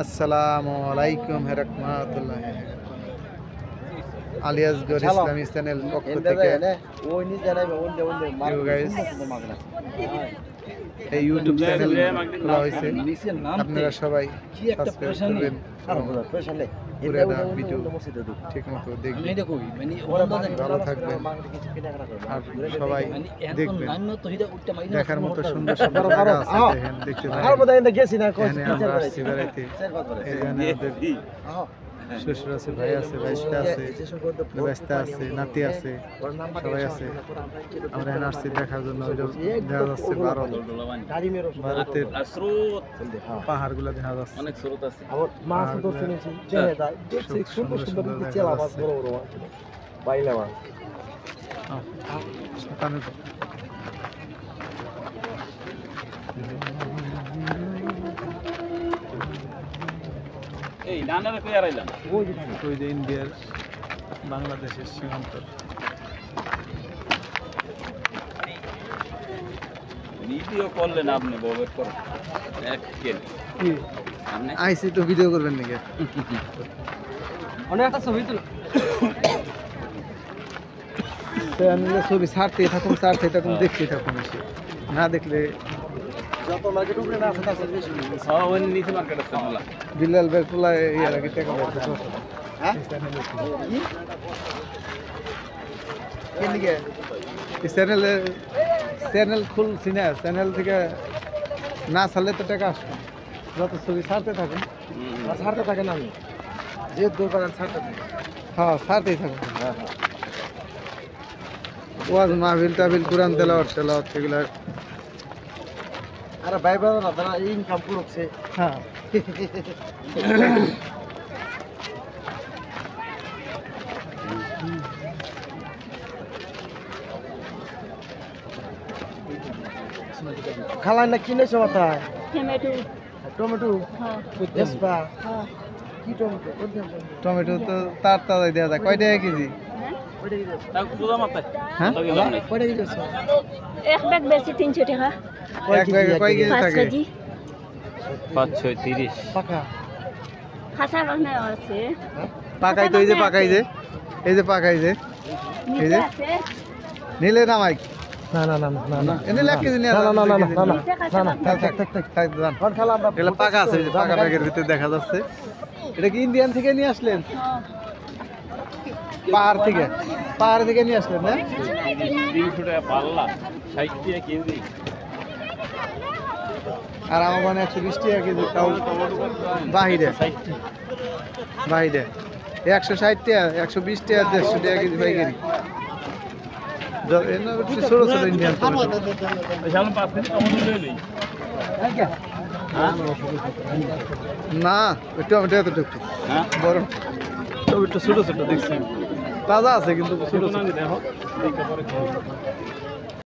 আসসালামু আলাইকুম রাহমাতুল্লাহ। আলিয়াসগর ইসলামী চ্যানেল পক্ষ থেকে এই ইউটিউব চ্যানেল খোলা হয়েছে। আপনারা সবাই সাবস্ক্রাইব করবেন, পুরো ভিডিও ঠিকমতো দেখবেন, ভালো থাকবেন আর সবাই দেখবেন। দেখার মতো সুন্দর সুন্দর জায়গা আছে, দেখেন, দেখতে পারেন। আমরা আসছি বেড়াইতে। এখানে শ্বশুর আছে, ভাই আছে, ভাইস্তা আছে, ভাইস্তা আছে, নাতি আছে, সবাই আছে। আমরা এখানে আসছি দেখার জন্য। দেখা যাচ্ছে ভারতের পাহাড়গুলো দেখা যাচ্ছে, অনেক স্রোত আছে। ইন্ডিয়ার বাংলাদেশের সীমান্ত। ভিডিও করলেন আপনি, ববেট করেন আইসি তো ভিডিও করবেন নাকি? অনেকটা ছবি তুলো, ছবি ছাড়তেই থাকুন, ছাড়তেই থাকুন, দেখতেই থাকুন। এসে না দেখলে যত মার্কেট উপরে না আছে তার বেশি নিচে মার্কেট আছে। বিল্লাল বেরপুলা ইয়ার আগে টাকা পাচ্ছে। হ্যাঁ চ্যানেল খুলছি না, চ্যানেল থেকে না ছাড়লে তো টাকা আসবে। যত ছবি ছাড়তে থাকুন, ছাড়তে থাকে না, আমি যে দোকান ছাড়তে থাকে। হ্যাঁ, ছাড়তেই থাকুন। ওয়াজ মাহফিল টাহফিল, কুরআন তেলাওয়াত এগুলা। আরে ভাই বাবা না, তারা ইনকাম করছে। হ্যাঁ, খালাই না কিনেছো মাথায়? টমেটো। টমেটো? হ্যাঁ। বেসপা? হ্যাঁ। কি টমেটো? টমেটো তো তার তাজাই দেওয়া যায়। কয় টাকা কেজি? হ্যাঁ, কয়টা কিনেছো? এক ব্যাগ বেশি 300 টাকা। এক ব্যাগে কয় কেজি 5 থাকে? কেজি। 5 6 30 পাকা? খাসা বানা আছে। পাকাই তো, এই যে পাকাই, যে এই যে পাকাই, যে এই নিচে যে আছে। নিলে না মাইক না না না না না এনে এক কেজি নিয়ে না না না না না না নিচে খাসা না, না, বানা। থাক থাক থাক থাক যান। কোন খেলা আমরা এগুলো পাকা আছে, এই যে পাকা ব্যাগের ভিতরে দেখা যাচ্ছে। এটা কি ইন্ডিয়ান থেকে নিয়ে আসলেন? হ্যাঁ। পাহাড় থেকে নিয়ে আসলেন না? 300 টাকা পাল্লা, 60 টাকা কেজি। আর আমার মানে 120 টাকা কেজি। তাও বাহিরে 160 টাকা, 120 টাকা, 150 টাকা কেজি পাইকারি। ছোট ছোট ইন্ডিয়ান টমেটো। না, ওই টমেটো এতটুকু বড়, টমেটো ছোট ছোট দেখছি। তাজা আছে কিন্তু ছোট ছোট।